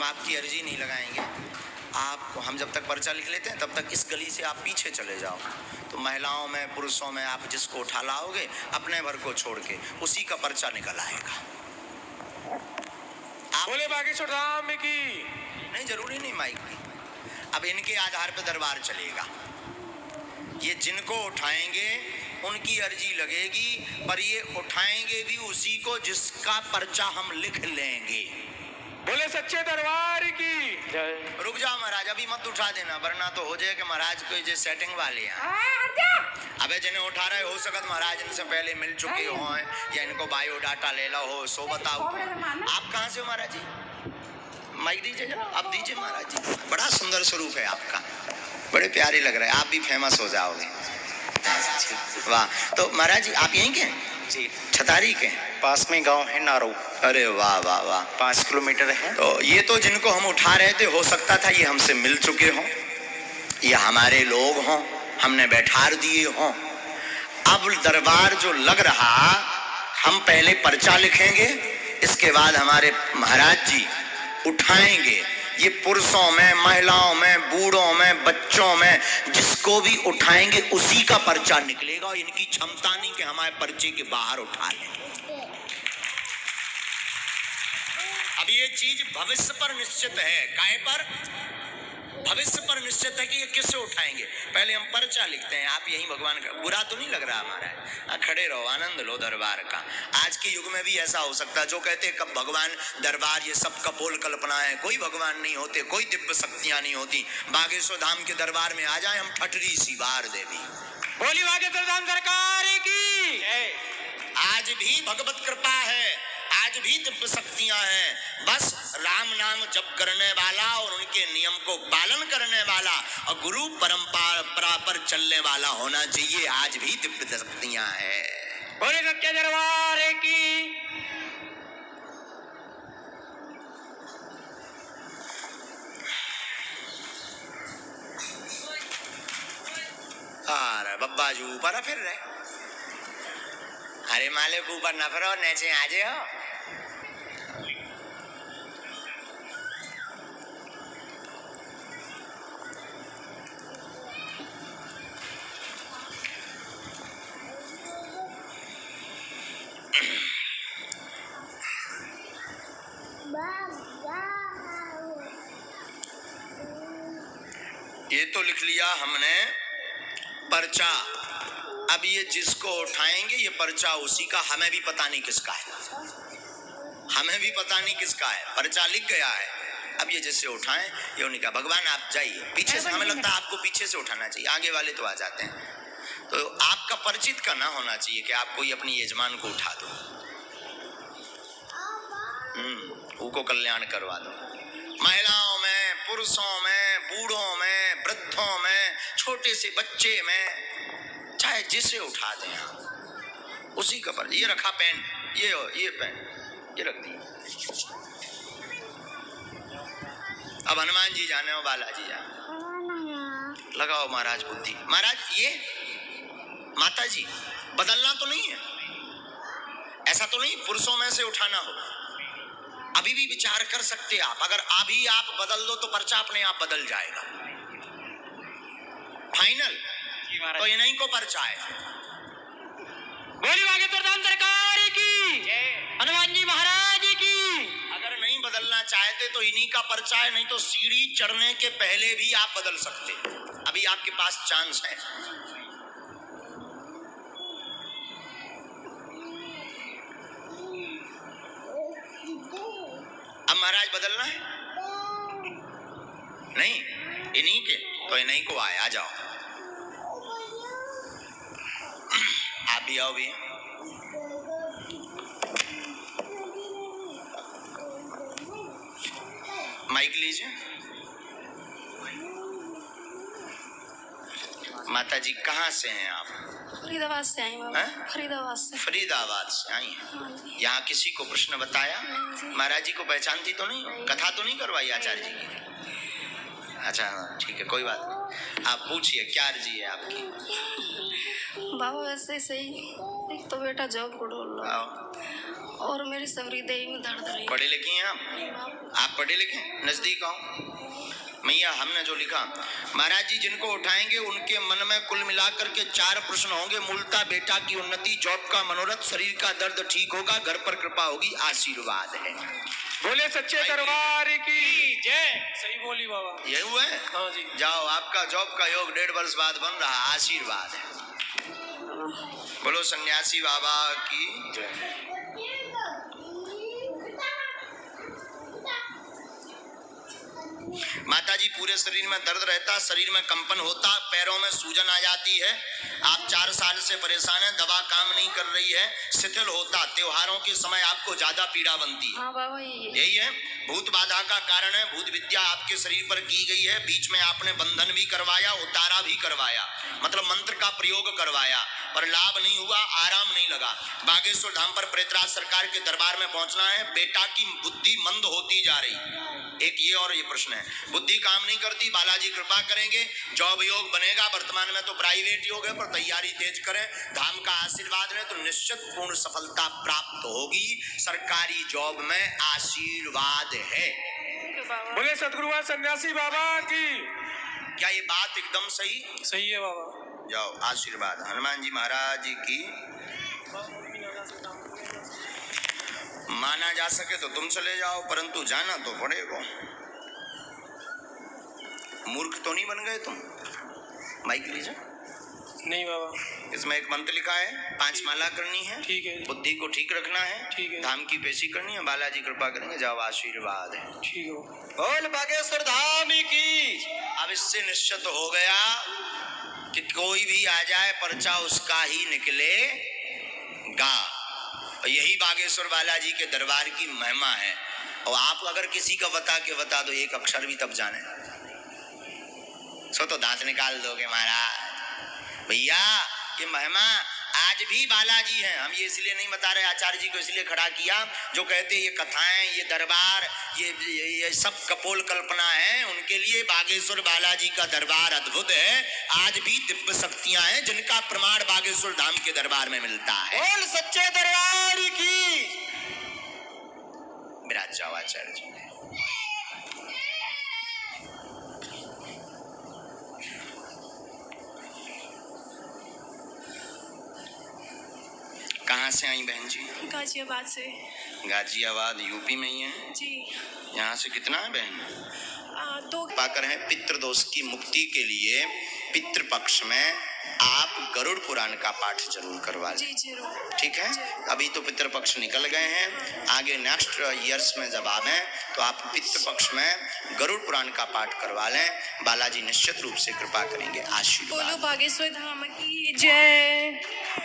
आपकी अर्जी नहीं लगाएंगे। आप हम जब तक पर्चा लिख लेते हैं तब तक इस गली से आप पीछे चले जाओ, तो महिलाओं में पुरुषों में आप जिसको उठा लाओगे अपने भर को छोड़ के उसी का पर्चा निकल आएगा। बोले बागेश्वर धाम की नहीं, जरूरी नहीं माइक की। अब इनके आधार पर दरबार चलेगा। ये जिनको उठाएंगे उनकी अर्जी लगेगी, पर ये उठाएंगे भी उसी को जिसका पर्चा हम लिख लेंगे। बोले सच्चे दरबार की जय। रुक जाओ महाराज, अभी मत उठा देना, वरना तो हो जाए कि महाराज कोई जो सेटिंग वाले हैं। अबे जिन्हें उठा रहे हो सकत महाराज इनसे पहले मिल चुके हो या इनको बायोडाटा ले लो हो, सो बताओ। आप कहाँ से हो महाराज जी? माइक दीजिए जरा, आप दीजिए महाराज जी। बड़ा सुंदर स्वरूप है आपका, बड़े प्यारे लग रहे हैं, आप भी फेमस हो जाओगे। वाह। तो महाराज जी आप यहीं के हैं? जी, छतारी के पास में गांव है नारो। अरे वाह वाह वाह, 5 किलोमीटर है। तो ये तो जिनको हम उठा रहे थे हो सकता था ये हमसे मिल चुके हों, ये हमारे लोग हों, हमने बैठार दिए हों। अब दरबार जो लग रहा, हम पहले पर्चा लिखेंगे, इसके बाद हमारे महाराज जी उठाएंगे। ये पुरुषों में, महिलाओं में, बूढ़ों में, बच्चों में, जिसको भी उठाएंगे उसी का पर्चा निकलेगा। इनकी क्षमता नहीं कि हमारे पर्चे के बाहर उठा लें। अब ये चीज भविष्य पर निश्चित है। काहे पर? भविष्य पर निश्चित है कि ये किससे उठाएंगे। पहले हम पर्चा लिखते हैं। आप यही भगवान का, बुरा तो नहीं लग रहा हमारा? खड़े रहो, आनंद लो दरबार का। आज के युग में भी ऐसा हो सकता है। जो कहते हैं कब भगवान दरबार, ये सब कपोल कल्पना है, कोई भगवान नहीं होते, कोई दिव्य शक्तियां नहीं होती। बागेश्वर धाम के दरबार में आ जाए हम, ठटरी सी बार देवी। बोली बागेश्वर धाम सरकार की। आज भी भगवत कृपा है, आज भी दिव्य शक्तियां हैं। बस राम नाम जप करने वाला और उनके नियम को पालन करने वाला और गुरु परंपरा पर चलने वाला होना चाहिए। आज भी दिव्य शक्तियां हैं। बोले सच्चे दरबार की। अरे बब्बा जी ऊपर फिर रहे। अरे मालिक ऊपर न फिरो, नीचे आ जाओ। ये तो लिख लिया हमने पर्चा। अब ये जिसको उठाएंगे ये पर्चा उसी का, हमें भी पता नहीं किसका है, हमें भी पता नहीं किसका है। पर्चा लिख गया है। अब ये जिससे उठाएं ये उन्हीं का। भगवान आप जाइए पीछे से, हमें लगता है आपको पीछे से उठाना चाहिए, आगे वाले तो आ जाते हैं। तो आपका परिचित का ना होना चाहिए कि आप कोई अपनी यजमान को उठा दो, उनको कल्याण करवा दो। महिलाओं में, पुरुषों में, बूढ़ों में, वृद्धों में, छोटे से बच्चे में, चाहे जिसे उठा दें आप उसी का पर। ये रखा पेन, ये पेन ये रख दी। अब हनुमान जी जाने हो, बालाजी जाने, लगाओ महाराज बुद्धि। महाराज ये माता जी बदलना तो नहीं है, ऐसा तो नहीं पुरुषों में से उठाना हो। अभी भी विचार कर सकते आप, अगर अभी आप बदल दो तो पर्चा अपने आप बदल जाएगा। फाइनल तो इन्हीं को पर्चा है। बोली बागेश्वर धाम सरकार की, हनुमान जी महाराज की। अगर नहीं बदलना चाहते तो इन्हीं का पर्चा है, नहीं तो सीढ़ी चढ़ने के पहले भी आप बदल सकते। अभी आपके पास चांस है। अब महाराज बदलना है नहीं, इन्हीं के तो इन्हीं को आए। आ जाओ, आप भी आओ भी। माइक लीजिए। माता जी कहाँ से हैं आप? फरीदाबाद से आई बाबा। फरीदाबाद से। फरीदाबाद से आई हैं। यहाँ किसी को प्रश्न बताया? महाराज जी को पहचानती तो नहीं? कथा तो नहीं करवाई आचार्य जी की? अच्छा ठीक है, कोई बात नहीं। आप पूछिए क्या अर्जी है आपकी? बाबा वैसे सही, एक तो बेटा जॉब को ढूंढ रहा, और मेरे सब हृदय में दर्द रही। पढ़े लिखे हैं आप पढ़े लिखे नजदीक आओ। मैया हमने जो लिखा, महाराज जी जिनको उठाएंगे उनके मन में कुल मिलाकर के 4 प्रश्न होंगे। मूलता बेटा की उन्नति, जॉब का मनोरथ, शरीर का दर्द ठीक होगा, घर पर कृपा होगी, आशीर्वाद है। बोले सच्चे दरबार की जय। सही बोली बाबा। यही हुआ है। हाँ जी। जाओ, आपका जॉब का योग 1.5 वर्ष बाद बन रहा, आशीर्वाद है। बोलो सन्यासी बाबा की जय। माताजी पूरे शरीर में दर्द रहता, शरीर में कंपन होता, पैरों में सूजन आ जाती है। आप 4 साल से परेशान हैं, दवा काम नहीं कर रही है, शिथिल होता, त्योहारों के समय आपको ज्यादा पीड़ा बनती है। हाँ बाबा यही है, भूत बाधा का कारण है। भूत विद्या आपके शरीर पर की गई है। बीच में आपने बंधन भी करवाया, उतारा भी करवाया, मतलब मंत्र का प्रयोग करवाया, पर लाभ नहीं हुआ, आराम नहीं लगा। बागेश्वर धाम पर प्रेतराज सरकार के दरबार में पहुंचना है। बेटा की बुद्धि मंद होती जा रही, एक ये और ये प्रश्न है, बुद्धि काम नहीं करती, बालाजी कृपा करेंगे, जॉब योग बनेगा। वर्तमान में तो प्राइवेट योग है, पर तैयारी तेज करें, धाम का आशीर्वाद है तो निश्चित पूर्ण सफलता प्राप्त होगी। सरकारी जॉब में आशीर्वाद है। बोले सतगुरुवान सन्यासी बाबा की। क्या ये बात एकदम सही? सही है बाबा। जाओ, आशीर्वाद हनुमान जी महाराज की। माना जा सके तो तुम चले जाओ, परंतु जाना तो पड़ेगा। मूर्ख तो नहीं बन गए तुम। माइक लीजिए। नहीं बाबा। इसमें एक मंत्र लिखा है, 5 माला करनी है। ठीक है। बुद्धि को ठीक रखना है। ठीक है। धाम की पेशी करनी है, बालाजी कृपा करेंगे। जाओ, आशीर्वाद है। ठीक है। बोल बागेश्वर धाम की। अब इससे निश्चित हो गया कि कोई भी आ जाए पर्चा उसका ही निकलेगा। यही बागेश्वर बालाजी के दरबार की महिमा है। और आप अगर किसी का बता दो एक अक्षर भी, तब जाने सो तो दांत निकाल दोगे महाराज। भैया ये महिमा आज भी बालाजी हैं। हम ये इसलिए नहीं बता रहे, आचार्य जी को इसलिए खड़ा किया, जो कहते ये कथाएं, ये दरबार, ये सब कपोल कल्पना है। उनके लिए बागेश्वर बालाजी का दरबार अद्भुत है। आज भी दिव्य शक्तियां हैं जिनका प्रमाण बागेश्वर धाम के दरबार में मिलता है। बोल सच्चे दरबार की। विराज जाओ आचार्य जी। कहाँ से आई बहन जी? गाजियाबाद से। गाजियाबाद यूपी में ही है जी। यहाँ से कितना है बहन? 2 पाकर है। पितृदोष की मुक्ति के लिए पितृपक्ष में आप गरुड़ पुराण का पाठ जरूर करवा लें। जी जरूर। ठीक है। अभी तो पितृपक्ष निकल गए हैं, आगे नेक्स्ट ईयर्स में जब आवे तो आप पितृपक्ष में गरुड़ पुराण का पाठ करवा लें। बालाजी निश्चित रूप से कृपा करेंगे। आशीर्वाद। बोलो बागेश्वर धाम की जय।